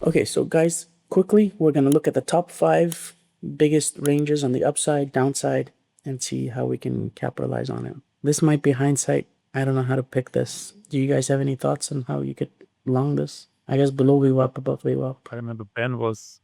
Okay, so guys, quickly, we're going to look at the top 5 biggest ranges on the upside, downside, and see how we can capitalize on it. This might be hindsight. I don't know how to pick this. Do you guys have any thoughts on how you could long this? I guess below VWAP, above VWAP. I remember Ben was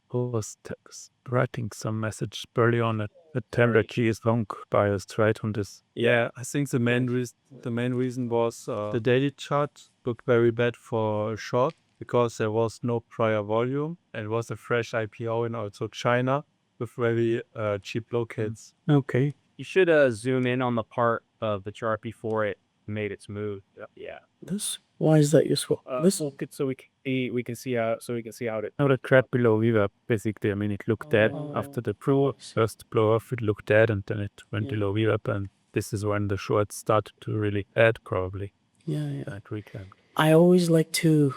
writing some message early on that the 10 key is long biased, right, on this. Yeah, I think the main reason was the daily chart looked very bad for short because there was no prior volume and it was a fresh IPO in also China with very cheap locates. Okay. You should zoom in on the part of the chart before it made its move. Yeah. This? Why is that useful? This? So we can see how it. Now the trap below VWAP, basically, I mean, it looked dead after the first blow off. It looked dead, and then it went below VWAP, and this is when the shorts started to really add, probably. Yeah. At weekend. I always like to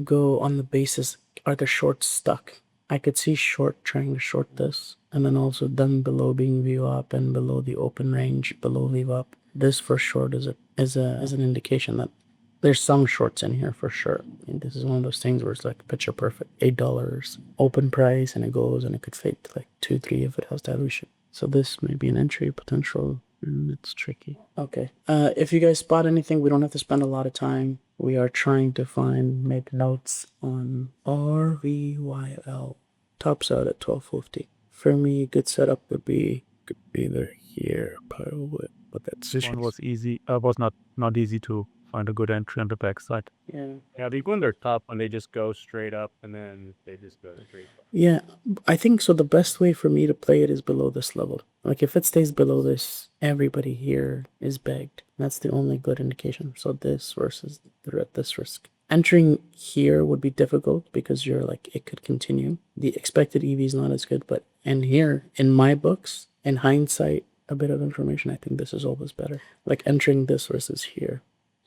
go on the basis, are the shorts stuck? I could see short trying to short this, and then also done below being VWAP and below the open range, below VWAP. This for short is an indication that there's some shorts in here for sure. And this is one of those things where it's like picture perfect. $8 open price, and it goes, and it could fade to like 2-3 if it has dilution. So this may be an entry potential, and it's tricky. Okay. If you guys spot anything, we don't have to spend a lot of time. We are trying to make notes on RVYL. Tops out at 1250. For me, a good setup could be either here, but that's this one was easy. Was not easy to find a good entry on the backside. Yeah, they go in their top when they just go straight up, and then they just go straight up. Yeah, I think so. The best way for me to play it is below this level. Like if it stays below this, everybody here is begged. That's the only good indication. So this versus this risk. Entering here would be difficult because you're like, it could continue. The expected EV is not as good, but in here, in my books, in hindsight, a bit of information, I think this is always better. Like entering this versus here.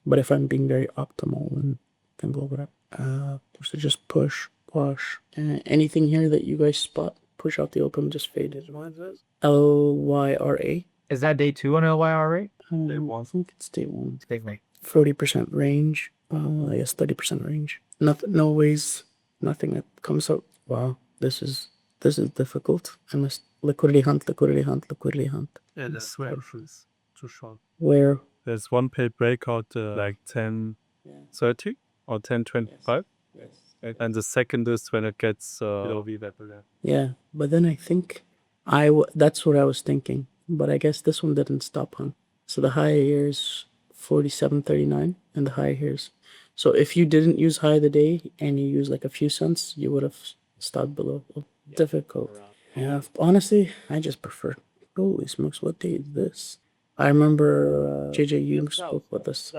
But if I'm being very optimal, then can blow it up. So just push. Anything here that you guys spot? Push out the open, just fade it. LYRA. Is that day 2 on LYRA? I think it's day 1. Day 1. 40% range. I guess 30% range. Nothing. No ways. Nothing that comes out. Wow, this is difficult. I must liquidity hunt. Yeah, that's where it's too short. Where? There's one paid breakout like 10:30 or 10:25. Yes. And the second is when it gets below VWAP. Yeah, but then I think that's what I was thinking. But I guess this one didn't stop, huh? So the high here is 47.39 and the high here's. So if you didn't use high of the day and you use like a few cents, you would have stopped below. Difficult. Yeah, honestly, I just prefer. Holy smokes, what day is this? I remember JJ Young spoke with us.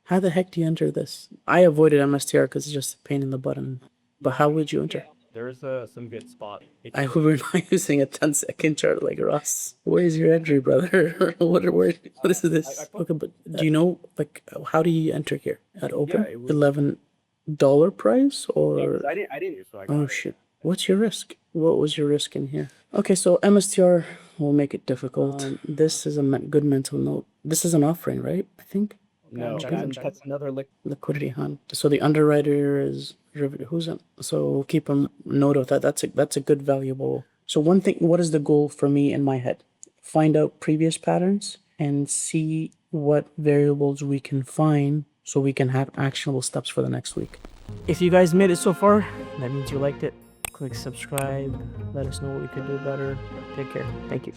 How the heck do you enter this? I avoided MSTR because it's just a pain in the button. But how would you enter? There's some good spot. I hope we're not using a 10-second chart like Ross. Where's your entry, brother? what is this? Okay, but do you know, like, how do you enter here? At open? $11 price? Or? Yeah, I didn't use it. Oh, shit. What's your risk? What was your risk in here? Okay, so MSTR will make it difficult. This is a good mental note. This is an offering, right? I think. No, that's another liquidity hunt. So the underwriter is who's in? So keep a note of that. That's a good valuable. So one thing. What is the goal for me in my head? Find out previous patterns and see what variables we can find so we can have actionable steps for the next week. If you guys made it so far, that means you liked it. Click subscribe. Let us know what we could do better. Take care. Thank you.